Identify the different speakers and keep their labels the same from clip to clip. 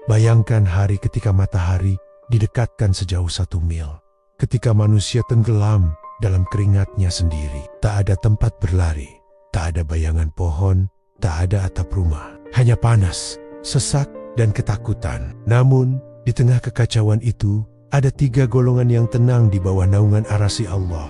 Speaker 1: Bayangkan hari ketika matahari didekatkan sejauh 1 mil. Ketika manusia tenggelam dalam keringatnya sendiri. Tak ada tempat berlari, tak ada bayangan pohon, tak ada atap rumah. Hanya panas, sesak, dan ketakutan. Namun, di tengah kekacauan itu, ada 3 golongan yang tenang di bawah naungan arasy Allah.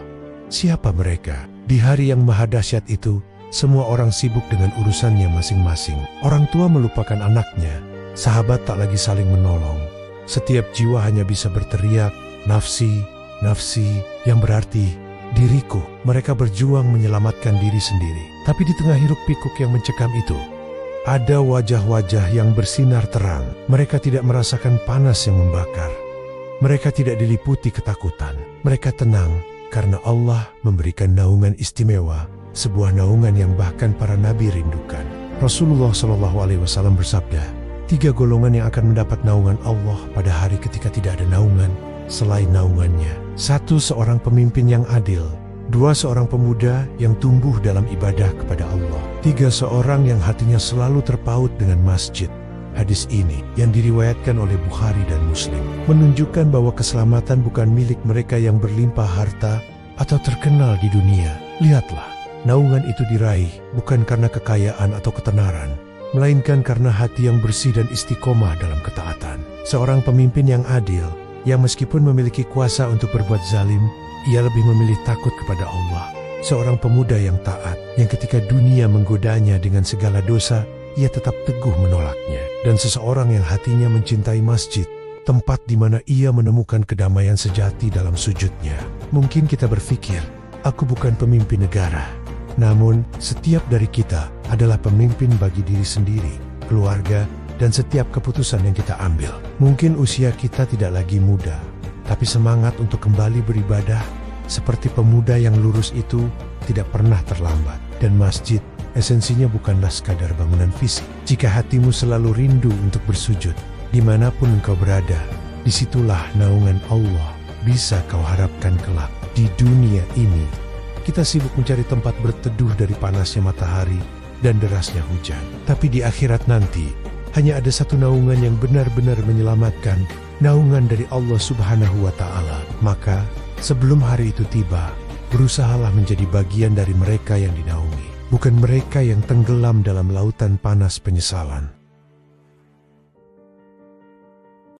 Speaker 1: Siapa mereka? Di hari yang maha dahsyat itu, semua orang sibuk dengan urusannya masing-masing. Orang tua melupakan anaknya, sahabat tak lagi saling menolong. Setiap jiwa hanya bisa berteriak, nafsi, nafsi, yang berarti diriku. Mereka berjuang menyelamatkan diri sendiri. Tapi di tengah hiruk pikuk yang mencekam itu, ada wajah-wajah yang bersinar terang. Mereka tidak merasakan panas yang membakar. Mereka tidak diliputi ketakutan. Mereka tenang karena Allah memberikan naungan istimewa, sebuah naungan yang bahkan para nabi rindukan. Rasulullah SAW bersabda, 3 golongan yang akan mendapat naungan Allah pada hari ketika tidak ada naungan selain naungannya. 1, seorang pemimpin yang adil. 2, seorang pemuda yang tumbuh dalam ibadah kepada Allah. 3, seorang yang hatinya selalu terpaut dengan masjid. Hadis ini yang diriwayatkan oleh Bukhari dan Muslim menunjukkan bahwa keselamatan bukan milik mereka yang berlimpah harta atau terkenal di dunia. Lihatlah, naungan itu diraih bukan karena kekayaan atau ketenaran, melainkan karena hati yang bersih dan istiqomah dalam ketaatan. Seorang pemimpin yang adil, yang meskipun memiliki kuasa untuk berbuat zalim, ia lebih memilih takut kepada Allah. Seorang pemuda yang taat, yang ketika dunia menggodanya dengan segala dosa, ia tetap teguh menolaknya. Dan seseorang yang hatinya mencintai masjid, tempat di mana ia menemukan kedamaian sejati dalam sujudnya. Mungkin kita berpikir, aku bukan pemimpin negara. Namun, setiap dari kita adalah pemimpin bagi diri sendiri, keluarga, dan setiap keputusan yang kita ambil. Mungkin usia kita tidak lagi muda, tapi semangat untuk kembali beribadah seperti pemuda yang lurus itu tidak pernah terlambat. Dan masjid esensinya bukanlah sekadar bangunan fisik. Jika hatimu selalu rindu untuk bersujud, dimanapun engkau berada, disitulah naungan Allah bisa kau harapkan kelak. Di dunia ini, kita sibuk mencari tempat berteduh dari panasnya matahari dan derasnya hujan. Tapi di akhirat nanti, hanya ada 1 naungan yang benar-benar menyelamatkan, naungan dari Allah Subhanahu wa Ta'ala. Maka, sebelum hari itu tiba, berusahalah menjadi bagian dari mereka yang dinaungi, bukan mereka yang tenggelam dalam lautan panas penyesalan.